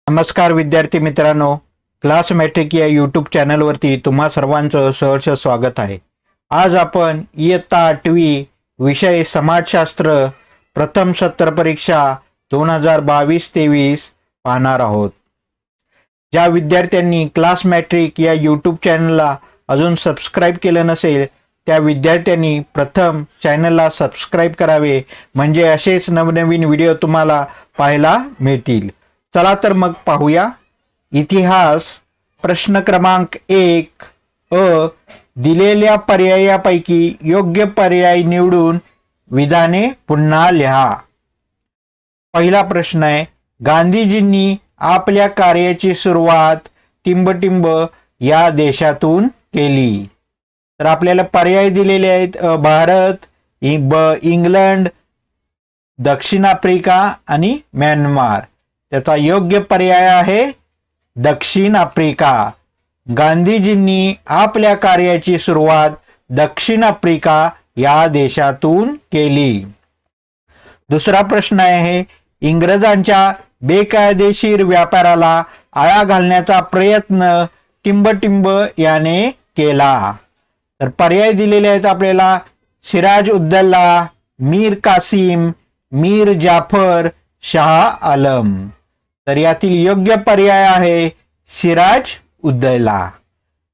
नमस्कार विद्यार्थी मित्रांनो, क्लास मॅट्रिक या यूट्यूब चॅनलवरती तुम्हा सर्वांचं सहर्ष स्वागत आहे. आज आपण इयत्ता 8वी विषय समाजशास्त्र प्रथम सत्र परीक्षा 2022-23 पाहणार आहोत. ज्या विद्यार्थ्यांनी क्लास मॅट्रिक या यूट्यूब चॅनलला अजून सबस्क्राईब केलं नसेल त्या विद्यार्थ्यांनी प्रथम चॅनलला सबस्क्राईब करावे, म्हणजे असेच नवनवीन व्हिडिओ तुम्हाला पाहायला मिळतील. चला तर मग पाहूया. इतिहास प्रश्न क्रमांक 1 अ. दिलेल्या पर्यायापैकी योग्य पर्याय निवडून विधाने पुन्हा लिहा. पहिला प्रश्न आहे, गांधीजींनी आपल्या कार्याची सुरुवात टिंबटिंब या देशातून केली. तर आपल्याला पर्याय दिलेले आहेत. भारत, इंग्लंड, दक्षिण आफ्रिका आणि म्यानमार. त्याचा योग्य पर्याय आहे दक्षिण आफ्रिका. गांधीजींनी आपल्या कार्याची सुरुवात दक्षिण आफ्रिका या देशातून केली. दुसरा प्रश्न आहे, इंग्रजांच्या बेकायदेशीर व्यापाराला आळा घालण्याचा प्रयत्न टिंबटिंब याने केला. तर पर्याय दिलेले आहेत आपल्याला सिराज उद्दौला, मीर कासिम, मीर जाफर, शाह आलम. तर यातील योग्य पर्याय आहे सिराज उद्दौला.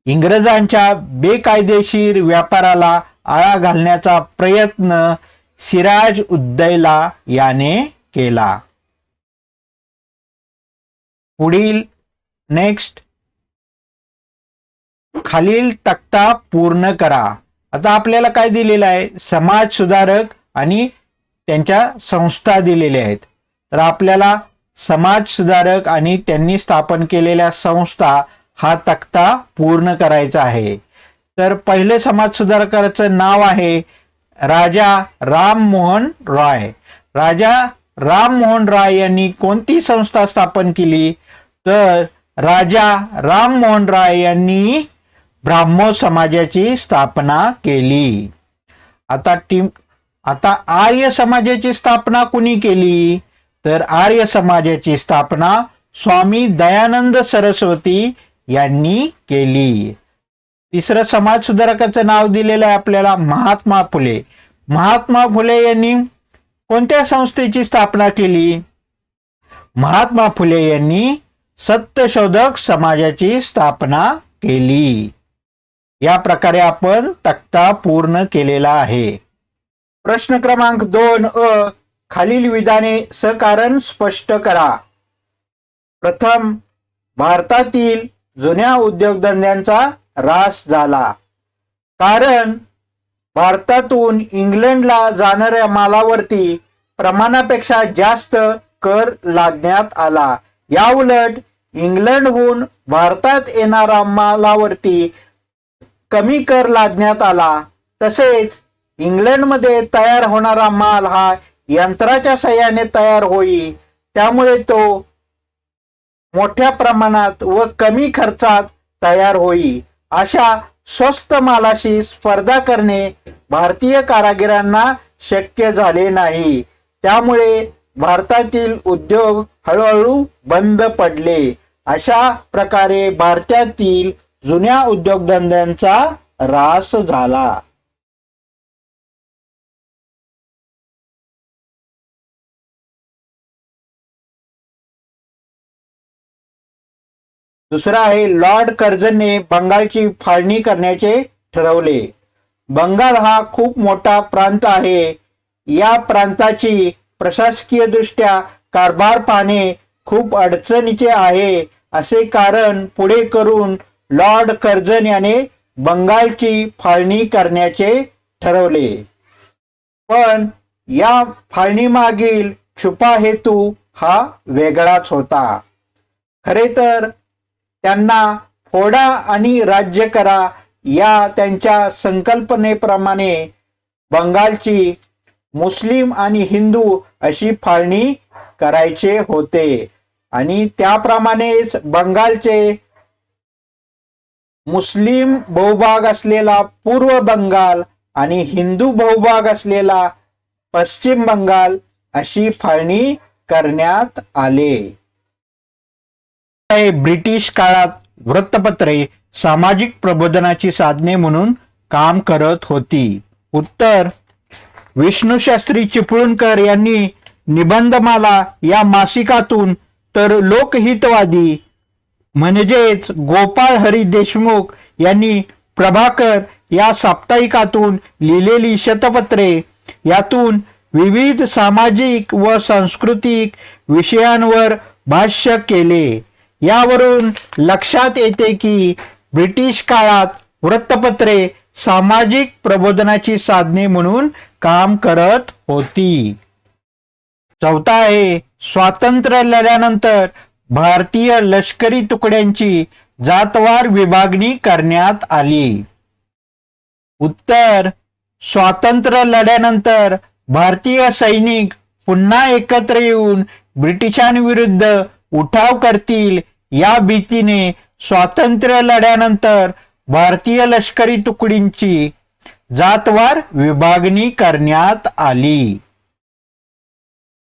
इंग्रजांच्या बेकायदेशीर व्यापाराला आळा घालण्याचा प्रयत्न सिराज उद्दौला याने केला. पुढील नेक्स्ट, खालील तक्ता पूर्ण करा. आता आपल्याला काय दिलेलं आहे, समाज सुधारक आणि त्यांच्या संस्था दिलेल्या आहेत. तर आपल्याला समाज सुधारक आणि त्यांनी स्थापन केलेल्या संस्था हा तक्ता पूर्ण करायचा आहे. तर पहिले समाज सुधारकाचं नाव आहे राजा राममोहन रॉय. राजा राममोहन रॉय यांनी कोणती संस्था स्थापन केली? तर राजा राममोहन रॉय यांनी ब्राह्मो समाजाची स्थापना केली. आता आर्य समाजाची स्थापना कुणी केली? तर आर्य समाजाची स्थापना स्वामी दयानंद सरस्वती यांनी केली. तिसरं समाज सुधारकाचं नाव दिलेलं आहे आपल्याला महात्मा फुले. महात्मा फुले यांनी कोणत्या संस्थेची स्थापना केली? महात्मा फुले यांनी सत्यशोधक समाजाची स्थापना केली. या प्रकारे आपण तक्ता पूर्ण केलेला आहे. प्रश्न क्रमांक 2 अ. खालील विधाने सकारण स्पष्ट करा. प्रथम, भारतातील जुन्या उद्योगधंद्यांचा ऱ्हास झाला, कारण भारतातून इंग्लंडला जाणाऱ्या मालावरती प्रमाणापेक्षा जास्त कर लादण्यात आला. याउलट इंग्लंडहून भारतात येणाऱ्या मालावरती कमी कर लादण्यात आला. तसेच इंग्लंडमध्ये तयार होणारा माल हा यंत्राच्या साहाय्याने तयार होई, त्यामुळे तो मोठ्या प्रमाणात व कमी खर्चात तयार होई. अशा स्वस्त मालाशी स्पर्धा करणे भारतीय कारागिरांना शक्य झाले नाही. त्यामुळे भारतातील उद्योग हळूहळू बंद पडले. अशा प्रकारे भारतातील जुन्या उद्योगधंद्यांचा ऱ्हास झाला. दुसरा आहे, लॉर्ड कर्झनने बंगालची फाळणी करण्याचे ठरवले. बंगाल हा खूप मोठा प्रांत आहे. या प्रांताची प्रशासकीय दृष्ट्या कारभार पाहणे खूप अडचणीचे आहे. असे कारण पुढे करून लॉर्ड कर्झन याने बंगालची फाळणी करण्याचे ठरवले. पण या फाळणीमागील छुपा हेतू हा वेगळाच होता. खरे तर त्यांना फोडा आणि राज्य करा या त्यांच्या संकल्पनेप्रमाणे बंगालची मुस्लिम आणि हिंदू अशी फाळणी करायचे होते. आणि त्याप्रमाणेच बंगालचे मुस्लिम बहुभाग असलेला पूर्व बंगाल आणि हिंदू बहुभाग असलेला पश्चिम बंगाल अशी फाळणी करण्यात आले. ब्रिटिश काळात वृत्तपत्रे सामाजिक प्रबोधनाची साधने म्हणून काम करत होती. उत्तर विष्णुशास्त्री चिपळूणकर यांनी निबंधमाला या मासिकातून तर लोकहितवादी म्हणजेच गोपाळ हरी देशमुख यांनी प्रभाकर या साप्ताहिकातून लिहिलेली शतपत्रे यातून विविध सामाजिक व सांस्कृतिक विषयांवर भाष्य केले. यावरून लक्षात येते की ब्रिटिश काळात वृत्तपत्रे सामाजिक प्रबोधनाची साधने म्हणून काम करत होती. चौथा आहे स्वातंत्र्य लढ्यानंतर भारतीय लष्करी तुकड्यांची जातवार विभागणी करण्यात आली. उत्तर स्वातंत्र्य लढ्यानंतर भारतीय सैनिक पुन्हा एकत्र येऊन ब्रिटिशांविरुद्ध उठाव करतील या भीतीने स्वातंत्र्य लढ्यानंतर भारतीय लष्करी तुकडींची जातवार विभागणी करण्यात आली.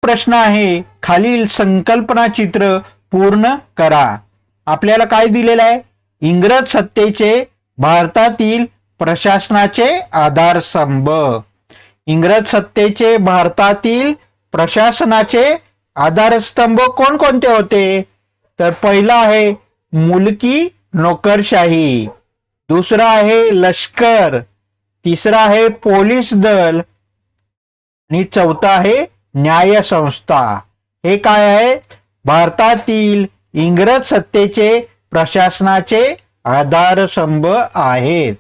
प्रश्न आहे खालील संकल्पना चित्र पूर्ण करा. आपल्याला काय दिलेलं आहे? इंग्रज सत्तेचे भारतातील प्रशासनाचे आधारस्तंभ. इंग्रज सत्तेचे भारतातील प्रशासनाचे आधारस्तंभ कोणकोणते होते? तर पहिला आहे मुलकी नोकरशाही, दुसरा आहे लष्कर, तिसरा आहे पोलीस दल आणि चौथा आहे न्याय संस्था. हे काय आहे? भारतातील इंग्रज सत्तेचे प्रशासनाचे आधारस्तंभ आहेत.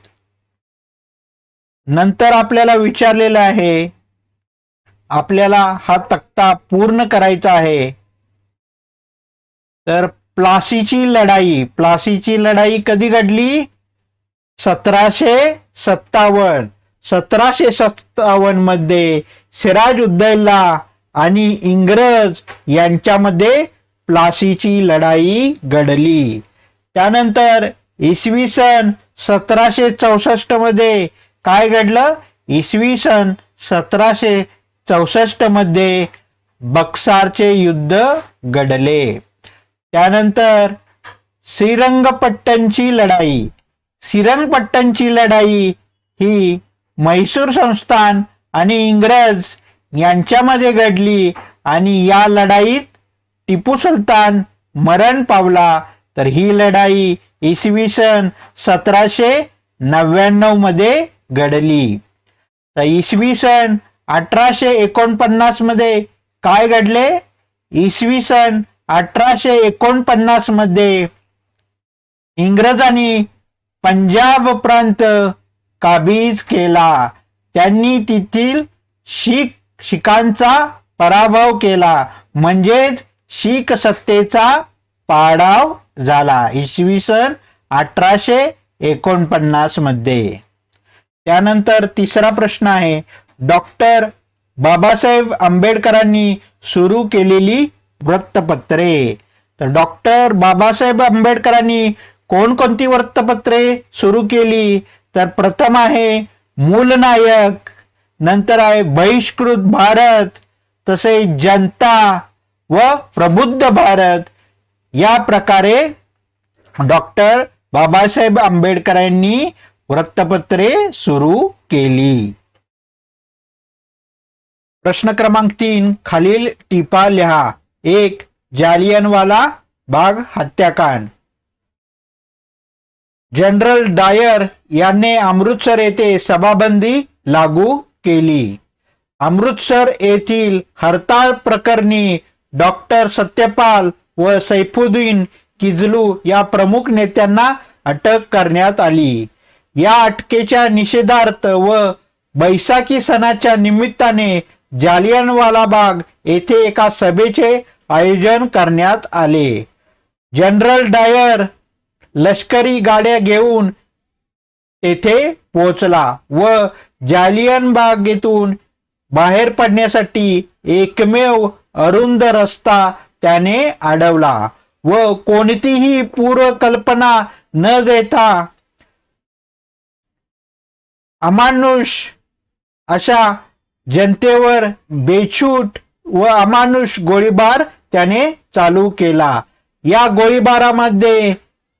नंतर आपल्याला विचारलेलं आहे, आपल्याला हा तक्ता पूर्ण करायचा आहे. तर प्लासीची लढाई कधी घडली? 1757. 1757 मध्ये सिराजउद्दौला आणि इंग्रज यांच्यामध्ये प्लासीची लढाई घडली. त्यानंतर इसवी सन 1764 मध्ये काय घडलं? इसवी सन 1764 मध्ये बक्सारचे युद्ध घडले. त्यानंतर श्रीरंगपट्टणची लढाई ही म्हैसूर संस्थान आणि इंग्रज यांच्यामध्ये घडली आणि या लढाईत टिपू सुलतान मरण पावला. तर ही लढाई इसवी सन 1799 मध्ये घडली. तर इसवी सन 1849 मध्ये काय घडले? इसवी सन 1849 मध्ये इंग्रजांनी पंजाब प्रांत काबीज केला. त्यांनी तेथील शीखांचा पराभव केला, म्हणजेच शीख सत्तेचा पाडाव झाला इसवी सन 1849 मध्ये. त्यानंतर तिसरा प्रश्न आहे डॉक्टर बाबासाहेब आंबेडकरांनी सुरू केलेली वृत्तपत्रे. तर डॉक्टर बाबासाहेब आंबेडकरांनी कोणकोणती वृत्तपत्रे सुरू केली? तर प्रथम आहे मूलनायक, नंतर आहे बहिष्कृत भारत, तसेच जनता व प्रबुद्ध भारत. या प्रकारे डॉक्टर बाबासाहेब आंबेडकरांनी वृत्तपत्रे सुरू केली. प्रश्न क्रमांक 3 खालील टिपा लिहा. 1. जालियनवाला बाग हत्याकांड. जनरल डायर यांनी अमृतसर येथे सभाबंदी लागू केली. अमृतसर येथील हरताळ प्रकरणी डॉक्टर सत्यपाल व सैफुद्दीन किजलू या प्रमुख नेत्यांना अटक करण्यात आली. या अटकेच्या निषेधार्थ व बैसाखी सणाच्या निमित्ताने जालियनवाला बाग येथे एका सभेचे आयोजन करण्यात आले. जनरल डायर लष्करी गाड्या घेऊन तेथे पोहोचला व जालियन बाग येथून बाहेर पडण्यासाठी एकमेव अरुंद रस्ता त्याने अडवला व कोणतीही पूर्वकल्पना न देता अमानुष अशा जनतेवर बेछूट व अमानुष गोळीबार त्याने चालू केला. या गोळीबारामध्ये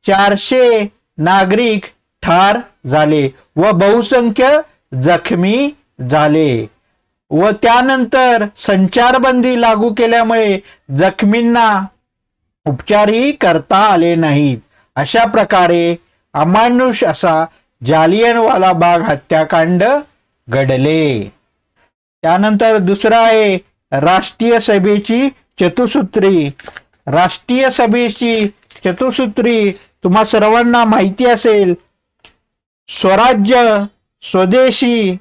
400 नागरिक ठार झाले व बहुसंख्य जखमी झाले व त्यानंतर संचारबंदी लागू केल्यामुळे जखमींना उपचारही करता आले नाहीत. अशा प्रकारे अमानुष असा जालियनवाला बाग हत्याकांड घडले. त्यानंतर दुसरा आहे राष्ट्रीय सभेची चतुसूत्री. राष्ट्रीय सभेची चतुसूत्री तुम्हा सर्वांना माहिती असेल. स्वराज्य, स्वदेशी,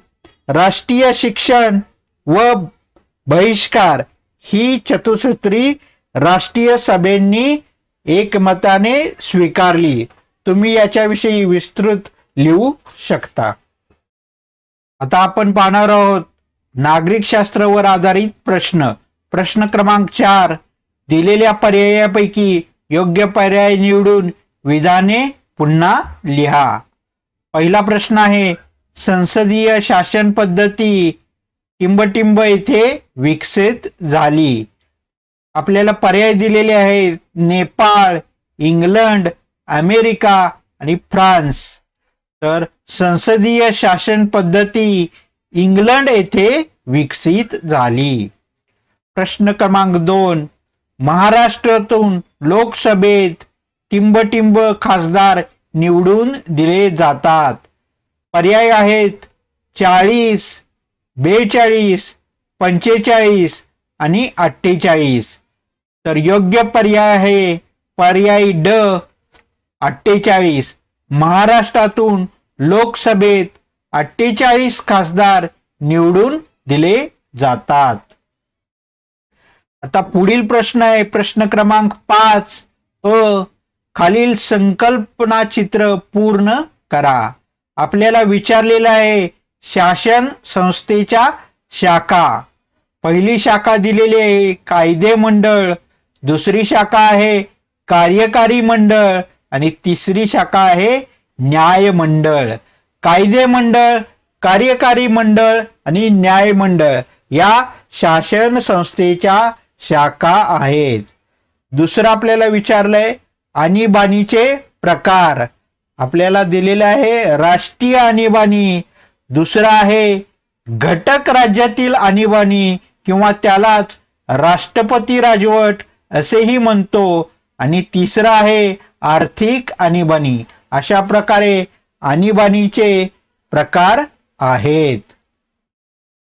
राष्ट्रीय शिक्षण व बहिष्कार ही चतुसूत्री राष्ट्रीय सभेंनी एकमताने स्वीकारली. तुम्ही याच्याविषयी विस्तृत लिहू शकता. आता आपण पाहणार आहोत नागरिक शास्त्रावर आधारित प्रश्न. प्रश्न क्रमांक 4. दिलेल्या पर्यायापैकी योग्य पर्याय निवडून विधाने पुन्हा लिहा. पहिला प्रश्न आहे संसदीय शासन पद्धती टिंबटिंब येथे विकसित झाली. आपल्याला पर्याय दिलेले आहेत नेपाळ, इंग्लंड, अमेरिका आणि फ्रान्स. तर संसदीय शासन पद्धती इंग्लंड येथे विकसित झाली. प्रश्न क्रमांक 2. महाराष्ट्रातून लोकसभेत टिंबटिंब खासदार निवडून दिले जातात. पर्याय आहेत 40, 42, 45 आणि 48. तर योग्य पर्याय आहे पर्याय ड 48. महाराष्ट्रातून लोकसभेत 48 खासदार निवडून दिले जातात. आता पुढील प्रश्न आहे प्रश्न क्रमांक 5. खालील संकल्पना चित्र पूर्ण करा. आपल्याला विचारलेलं आहे शासन संस्थेच्या शाखा. पहिली शाखा दिलेली आहे कायदे मंडळ, दुसरी शाखा आहे कार्यकारी मंडळ आणि तिसरी शाखा आहे न्याय मंडळ. कायदे मंडळ, कार्यकारी मंडळ आणि न्याय मंडळ या शासन संस्थेच्या शाखा आहेत. दुसरं आपल्याला विचारलंय आणीबाणीचे प्रकार. आपल्याला दिलेलं आहे राष्ट्रीय आणीबाणी, दुसरा आहे घटक राज्यातील आणीबाणी किंवा त्यालाच राष्ट्रपती राजवट असेही म्हणतो आणि तिसरा आहे आर्थिक आणीबाणी. अशा प्रकारे आणीबाणीचे प्रकार आहेत.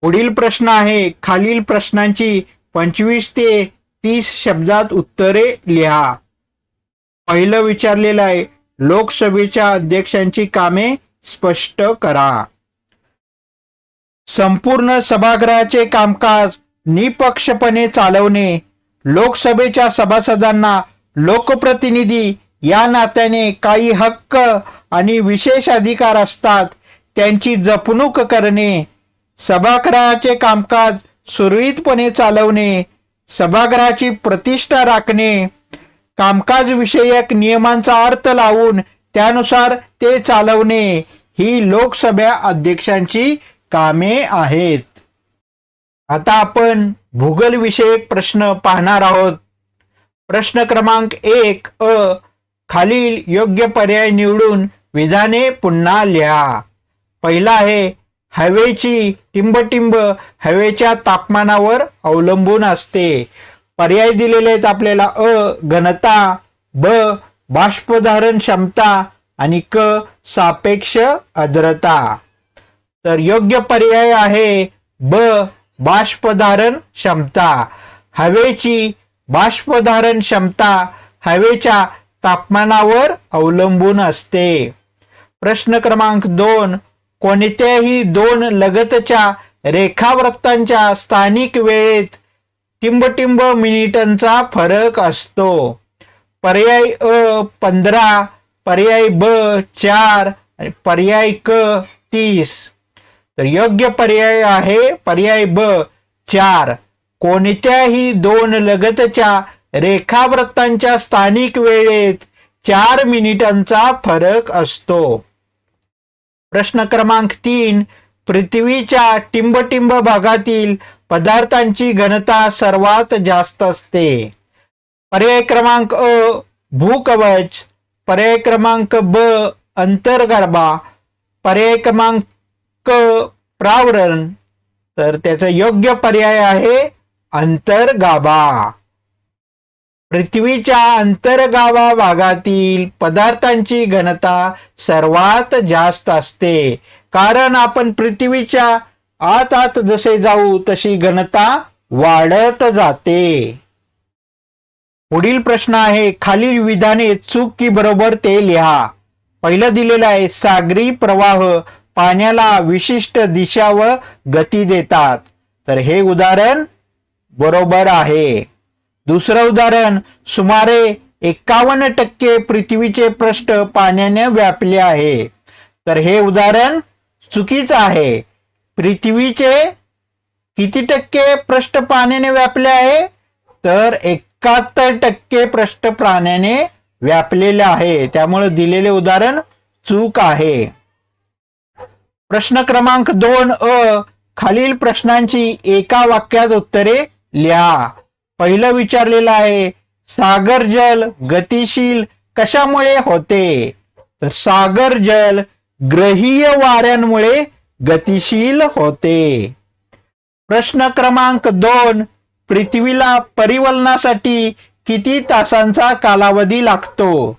पुढील प्रश्न आहे खालील प्रश्नांची 25 ते 30 शब्दात उत्तरे लिहा. पहिलं विचारलेलं आहे लोकसभेच्या अध्यक्षांची कामे स्पष्ट करा. संपूर्ण सभागृहाचे कामकाज निपक्षपणे चालवणे. लोकसभेच्या सभासदांना लोकप्रतिनिधी या नात्याने काही हक्क आणि विशेष अधिकार असतात. त्यांची जपणूक करणे. सभागृहाचे कामकाज सुरळीतपणे चालवणे. सभागृहाची प्रतिष्ठा राखणे. कामकाज विषयक नियमांचा अर्थ लावून त्यानुसार ते चालवणे ही लोकसभा अध्यक्षांची कामे आहेत. आता आपण भूगोल विषयक प्रश्न पाहणार आहोत. प्रश्न क्रमांक 1. खालील योग्य पर्याय निवडून विधाने पुन्हा लिहा. पहिला आहे हवेची टिंबटिंब हवेच्या तापमानावर अवलंबून असते. पर्याय दिलेले आहेत आपल्याला घनता, ब बाष्पधारण क्षमता आणि क सापेक्ष आर्द्रता. तर योग्य पर्याय आहे ब बाष्पधारण क्षमता. हवेची बाष्पधारण क्षमता हवेच्या तापमानावर अवलंबून असते. प्रश्न क्रमांक 2. कोणत्याही दोन लगतच्या रेखावृत्तांच्या स्थानिक वेळेत टिंबटिंब मिनिटांचा फरक असतो. पर्याय 15, पर्याय ब 4 आणि पर्याय क 30. तर योग्य पर्याय आहे पर्याय ब 4. कोणत्याही दोन लगतच्या रेखावृत्तांच्या स्थानिक वेळेत 4 मिनिटांचा फरक असतो. प्रश्न क्रमांक 3. पृथ्वीच्या टिंबटिंब भागातील पदार्थांची घनता सर्वात जास्त असते. पर्याय क्रमांक अ भूकवच, पर्याय क्रमांक ब अंतर्गाभा, पर्याय क्रमांक क प्रावरण. तर त्याचा योग्य पर्याय आहे अंतर्गाभा. पृथ्वीच्या अंतर्गाभा भागातील पदार्थांची घनता सर्वात जास्त असते, कारण आपण पृथ्वीच्या आत आत जसे जाऊ तशी घनता वाढत जाते. पुढील प्रश्न आहे, खालील विधाने चूक की बरोबर ते लिहा. पहिलं दिलेलं आहे, सागरी प्रवाह पाण्याला विशिष्ट दिशा व गती देतात. तर हे उदाहरण बरोबर आहे. दुसरं उदाहरण, सुमारे 51% पृथ्वीचे पृष्ठ पाण्याने व्यापले आहे. तर हे उदाहरण चुकीचं आहे. पृथ्वीचे किती टक्के पृष्ठ पाण्याने व्यापले आहे? तर 71% पृष्ठ पाण्याने व्यापलेले आहे. त्यामुळे दिलेले उदाहरण चूक आहे. प्रश्न क्रमांक 2 अ खालील प्रश्नांची एका वाक्यात उत्तरे लिहा. पहिलं विचारलेलं आहे, सागर जल गतिशील कशामुळे होते? तर सागर जल ग्रहीय वाऱ्यांमुळे गतिशील होते. प्रश्न क्रमांक 2, पृथ्वीला परिवलनासाठी किती तासांचा कालावधी लागतो?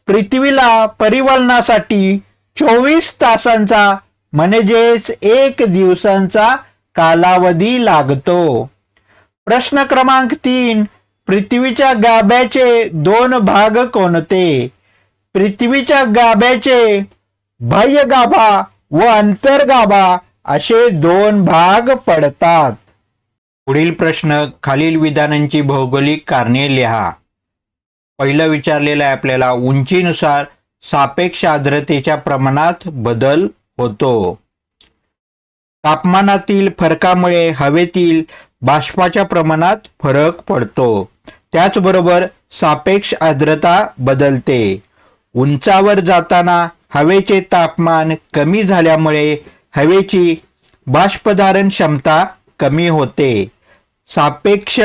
पृथ्वीला परिवलनासाठी 24 तासांचा म्हणजेच 1 दिवसांचा कालावधी लागतो. प्रश्न क्रमांक 3, पृथ्वीच्या गाभ्याचे 2 भाग कोणते? पृथ्वीच्या गाभ्याचे बाह्य गाभा व अंतर्गाभा असे 2 भाग पडतात. पुढील प्रश्न, खालील विधानांची भौगोलिक कारणे लिहा. पहिलं विचारलेलं आहे आपल्याला, उंचीनुसार सापेक्ष आर्द्रतेच्या प्रमाणात बदल होतो. तापमानातील फरकामुळे हवेतील बाष्पाच्या प्रमाणात फरक पडतो. त्याचबरोबर सापेक्ष आर्द्रता बदलते. उंचावर जाताना हवेचे तापमान कमी झाल्यामुळे हवेची बाष्पधारण क्षमता कमी होते. सापेक्ष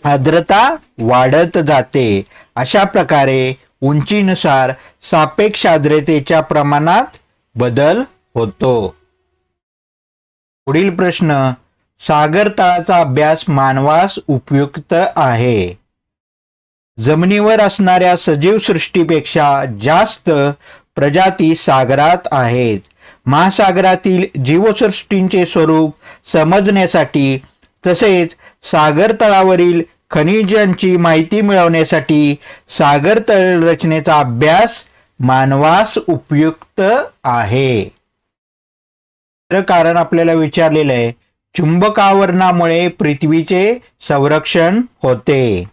आर्द्रता वाढत जाते. अशा प्रकारे उंचीनुसार सापेक्ष आर्द्रतेच्या प्रमाणात बदल होतो. पुढील प्रश्न, सागर तळाचा अभ्यास मानवास उपयुक्त आहे. जमिनीवर असणाऱ्या सजीव सृष्टीपेक्षा जास्त प्रजाती सागरात आहेत. महासागरातील जीवसृष्टींचे स्वरूप समजण्यासाठी तसेच सागर तळावरील खनिजांची माहिती मिळवण्यासाठी सागर तळ रचनेचा अभ्यास मानवास उपयुक्त आहे. कारण आपल्याला विचारलेलं आहे, चुंबकावरणामुळे पृथ्वीचे संरक्षण होते.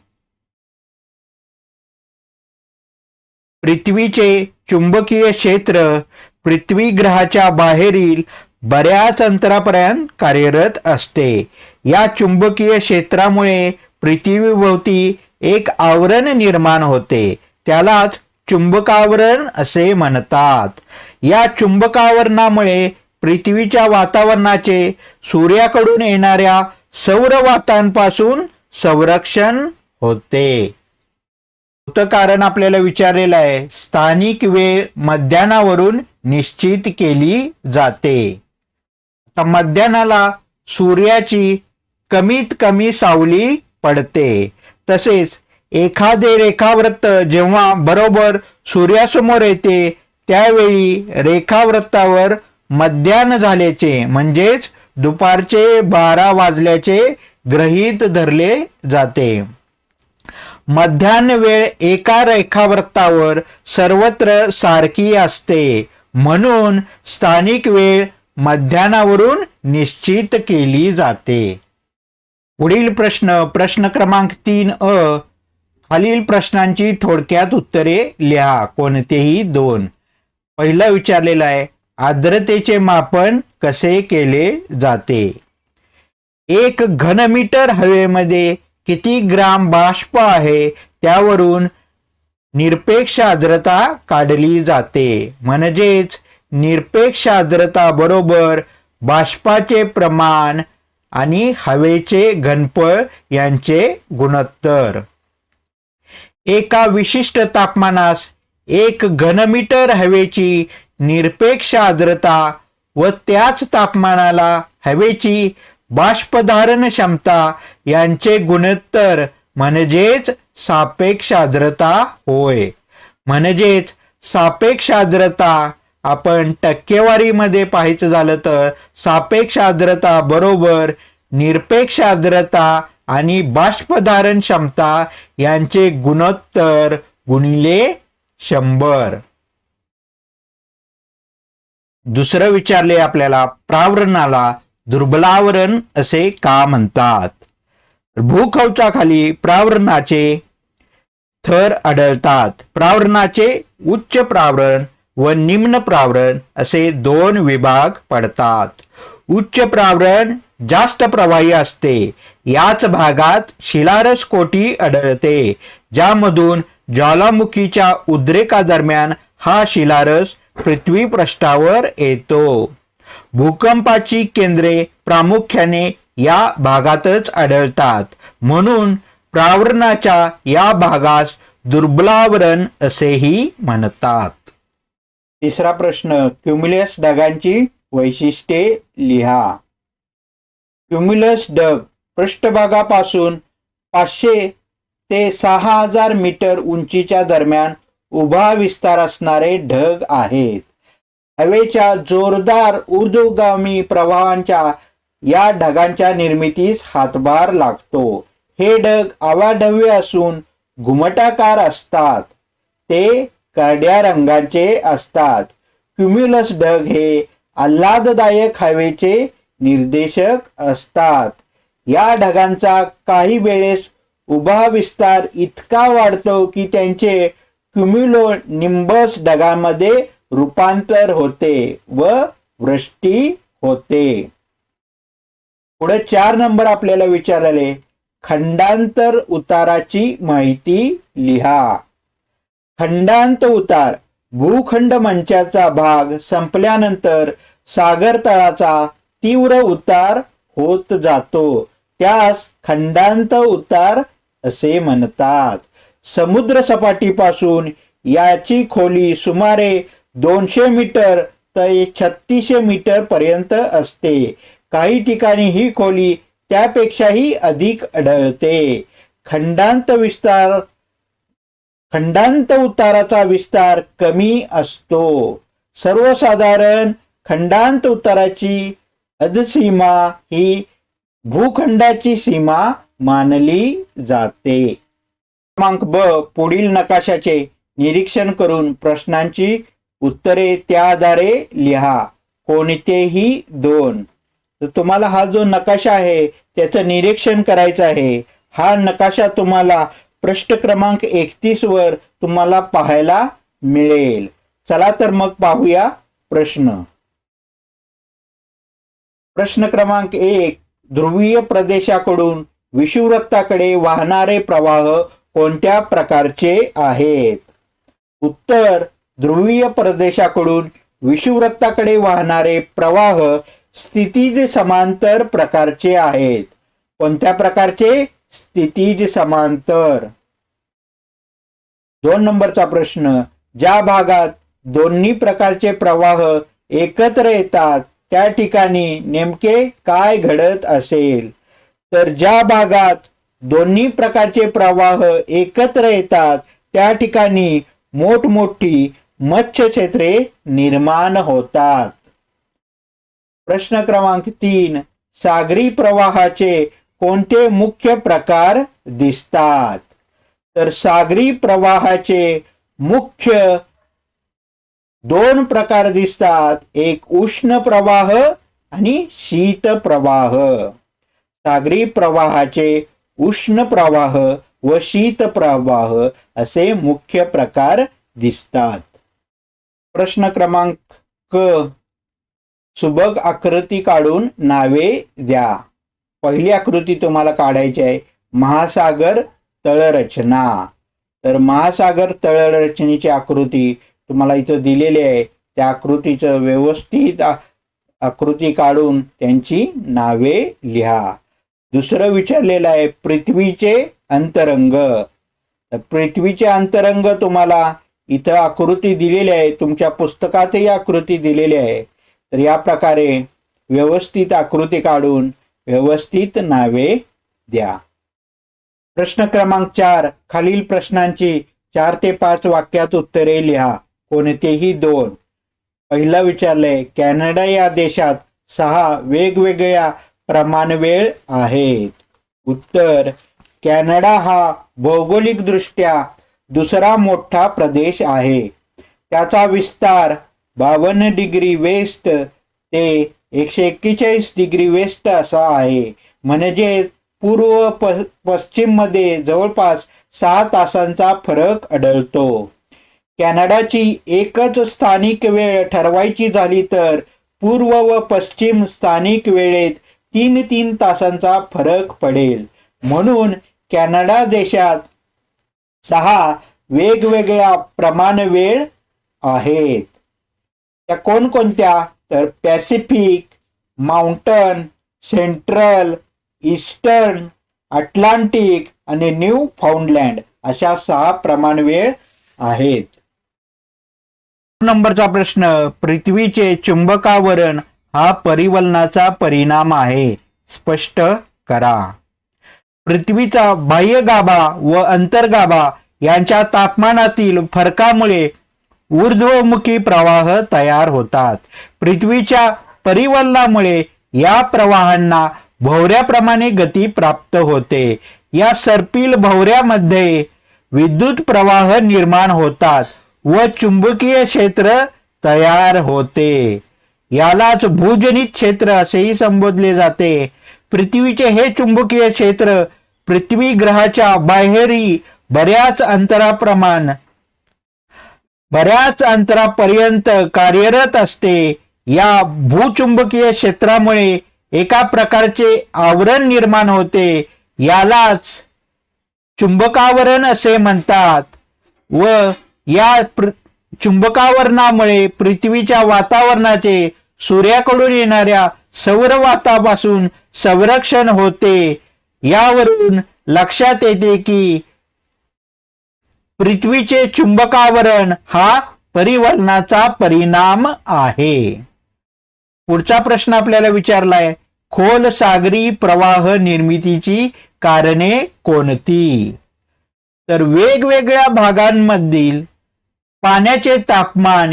पृथ्वीचे चुंबकीय क्षेत्र पृथ्वी ग्रहाच्या बाहेरील बऱ्याच अंतरापर्यंत कार्यरत असते. या चुंबकीय क्षेत्रामुळे पृथ्वीभोवती एक आवरण निर्माण होते. त्यालाच चुंबकावरण असे म्हणतात. या चुंबकावरणामुळे पृथ्वीच्या वातावरणाचे सूर्याकडून येणाऱ्या सौर वातांपासून संरक्षण होते. कारण आपल्याला विचारलेलं आहे, स्थानिक वेळ मध्यान्हावरून निश्चित केली जाते. आता मध्यान्हाला सूर्याची कमीत कमी सावली पडते. तसेच एखादे रेखावृत्त जेव्हा बरोबर सूर्यासमोर येते त्यावेळी रेखावृत्तावर मध्यान्ह झाल्याचे म्हणजेच दुपारचे 12 वाजल्याचे गृहीत धरले जाते. मध्यान्ह वेळ एका रेखावृत्तावर सर्वत्र सारखी असते, म्हणून स्थानिक वेळ मध्यान्हावरून निश्चित केली जाते. पुढील प्रश्न, प्रश्न क्रमांक 3 अ खालील प्रश्नांची थोडक्यात उत्तरे लिहा. कोणतेही 2. पहिलं विचारलेलं आहे, आर्द्रतेचे मापन कसे केले जाते? 1 घनमीटर हवेमध्ये किती ग्राम बाष्प आहे त्यावरून निरपेक्ष आर्द्रता काढली जाते. म्हणजेच निरपेक्ष आर्द्रता बरोबर बाष्पाचे प्रमाण आणि हवेचे घनफळ यांचे गुणोत्तर. एका विशिष्ट तापमानास 1 घनमीटर हवेची निरपेक्ष आर्द्रता व त्याच तापमानाला हवेची बाष्पधारण क्षमता यांचे गुणोत्तर म्हणजेच सापेक्ष आर्द्रता होय. म्हणजेच सापेक्ष आर्द्रता आपण टक्केवारीमध्ये पाहायचं झालं तर सापेक्ष आर्द्रता बरोबर निरपेक्ष आर्द्रता आणि बाष्पधारण क्षमता यांचे गुणोत्तर गुणिले 100. दुसरं विचारले आपल्याला, प्रावरणाला दुर्बलावरण असे का म्हणतात? भूकवचाखाली प्रावरणाचे थर आढळतात. प्रावरणाचे उच्च प्रावरण व निम्न प्रावरण असे 2 विभाग पडतात. उच्च प्रावरण जास्त प्रवाही असते. याच भागात शिलारस कोटी आढळते, ज्यामधून ज्वालामुखीच्या उद्रेकादरम्यान हा शिलारस पृथ्वी पृष्ठावर येतो. भूकंपाची केंद्रे प्रामुख्याने या भागातच आढळतात, म्हणून प्रावरणाच्या या भागास दुर्बलावरण असेही म्हणतात. तिसरा प्रश्न, क्युम्युलस ढगांची वैशिष्ट्ये लिहा. क्युम्युलस ढग पृष्ठभागापासून 500 ते 6000 मीटर उंचीच्या दरम्यान उभा विस्तार असणारे ढग आहेत. हवेच्या जोरदार ऊर्ध्वगामी प्रवाहांच्या या ढगांच्या निर्मितीस हातभार लागतो. हे ढग अवाढव्य असून घुमटाकार असतात. ते करड्या रंगाचे असतात. क्युम्युलस ढग हे आल्हाददायक हवेचे निर्देशक असतात. या ढगांचा काही वेळेस उभा विस्तार इतका वाढतो की त्यांचे क्युम्युलोनिंबस ढगांमध्ये रूपांतर होते व वृष्टी होते. पुढे 4 नंबर आपल्याला विचारले, खंडांतर उताराची माहिती लिहा. खंडांत उतार भूखंड मंचाचा भाग संपल्यानंतर सागर तळाचा तीव्र उतार होत जातो. त्यास खंडांत उतार असे म्हणतात. समुद्र सपाटीपासून याची खोली सुमारे 200 मीटर ते 3600 मीटर पर्यंत असते. काही ठिकाणी ही खोली त्यापेक्षाही अधिक आढळते. खंडांत उताराचा विस्तार कमी असतो. सर्वसाधारण खंडांत उताराची अधसीमा ही भूखंडाची सीमा मानली जाते. क्रमांक ब, पुढील नकाशाचे निरीक्षण करून प्रश्नांची उत्तरे त्या आधारे लिहा. कोणतेही 2. तर तुम्हाला हा जो नकाशा आहे त्याचं निरीक्षण करायचं आहे. हा नकाशा तुम्हाला पृष्ठ क्रमांक 31 वर तुम्हाला पाहायला मिळेल. चला तर मग पाहूया प्रश्न. प्रश्न क्रमांक 1, ध्रुवीय प्रदेशाकडून विषुववृत्ताकडे वाहणारे प्रवाह कोणत्या प्रकारचे आहेत? उत्तर, ध्रुवीय प्रदेशाकडून विषुववृत्ताकडे वाहणारे प्रवाह स्थितीज समांतर प्रकारचे आहेत. कोणत्या प्रकारचे? स्थितीज समांतर. 2 नंबरचा प्रश्न, ज्या भागात दोन्ही प्रकारचे प्रवाह एकत्र येतात त्या ठिकाणी नेमके काय घडत असेल? तर ज्या भागात दोन्ही प्रकारचे प्रवाह एकत्र येतात त्या ठिकाणी मोठमोठी मत्स्यक्षेत्रे निर्माण होतात. प्रश्न क्रमांक 3, सागरी प्रवाहाचे कोणते मुख्य प्रकार दिसतात? तर सागरी प्रवाहाचे मुख्य 2 प्रकार दिसतात. एक उष्ण प्रवाह आणि शीत प्रवाह. सागरी प्रवाहाचे उष्ण प्रवाह व शीत प्रवाह असे मुख्य प्रकार दिसतात. प्रश्न क्रमांक क, सुबक आकृती काढून नावे द्या. पहिली आकृती तुम्हाला काढायची आहे, महासागर तळरचना. तर महासागर तळरचनेची आकृती तुम्हाला इथं दिलेली आहे. त्या आकृतीचं व्यवस्थित आकृती काढून त्यांची नावे लिहा. दुसरं विचारलेलं आहे, पृथ्वीचे अंतरंग. तर पृथ्वीचे अंतरंग तुम्हाला इथं आकृती दिलेली आहे, तुमच्या पुस्तकातही आकृती दिलेली आहे. तर या प्रकारे व्यवस्थित आकृती काढून व्यवस्थित नावे द्या. प्रश्न क्रमांक 4, खालील प्रश्नांची 4 ते 5 वाक्यात उत्तरे लिहा, कोणतेही 2. पहिला विचारलंय, कॅनडा या देशात 6 वेगवेगळ्या प्रमाणवेळ आहेत. उत्तर, कॅनडा हा भौगोलिकदृष्ट्या दुसरा मोठा प्रदेश आहे. त्याचा विस्तार 52 डिग्री वेस्ट ते 141 डिग्री वेस्ट असा आहे. म्हणजे पूर्व पश्चिम मध्ये जवळपास 6 तासांचा फरक आढळतो. कॅनडाची एकच स्थानिक वेळ ठरवायची झाली तर पूर्व व पश्चिम स्थानिक वेळेत 3-3 तासांचा फरक पडेल. म्हणून कॅनडा देशात 6 वेगवेगळ्या प्रमाणवेळ आहेत. त्या कोणकोणत्या? तर Pacific, mountain, central, eastern, Atlantic आणि न्यू फाउंडलँड अशा 6 प्रमाणवेळ आहेत. नंबरचा प्रश्न, पृथ्वीचे चुंबकावरण हा परिवलनाचा परिणाम आहे, स्पष्ट करा. पृथ्वीचा बाह्य गाभा व अंतर्गाभा यांच्या तापमानातील फरकामुळे ऊर्ध्वमुखी प्रवाह तयार होतात. पृथ्वीच्या परिवलनामुळे या प्रवाहांना भोवऱ्याप्रमाणे गती प्राप्त होते. या सर्पिल भोवऱ्यामध्ये विद्युत प्रवाह निर्माण होतात व चुंबकीय क्षेत्र तयार होते. यालाच भूजनित क्षेत्र असेही संबोधले जाते. पृथ्वीचे हे चुंबकीय क्षेत्र पृथ्वी ग्रहाच्या बाहेरील बऱ्याच अंतरापर्यंत कार्यरत असते. या भूचुंबकीय क्षेत्रामुळे एका प्रकारचे आवरण निर्माण होते. यालाच चुंबकावरण असे म्हणतात व या चुंबकावरणामुळे पृथ्वीच्या वातावरणाचे सूर्याकडून येणाऱ्या सौरवातापासून संरक्षण होते. यावरून लक्षात येते की पृथ्वीचे चुंबकावरण हा परिवलनाचा परिणाम आहे. पुढचा प्रश्न आपल्याला विचारलाय, खोल सागरी प्रवाह निर्मितीची कारणे कोणती? तर वेगवेगळ्या भागांमधील पाण्याचे तापमान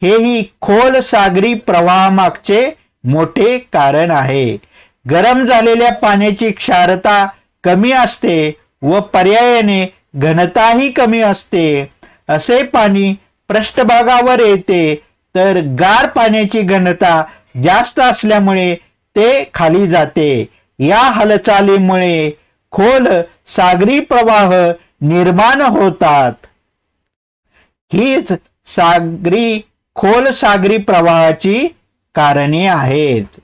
हेही खोल सागरी प्रवाहामागचे मोठे कारण आहे. गरम झालेल्या पाण्याची क्षारता कमी असते व पर्यायाने घनताही कमी असते. असे पाणी पृष्ठभागावर येते तर गार पाण्याची घनता जास्त असल्यामुळे ते खाली जाते. या हालचालीमुळे खोल सागरी प्रवाह निर्माण होतात. हीच खोल सागरी प्रवाहाची कारणे आहेत.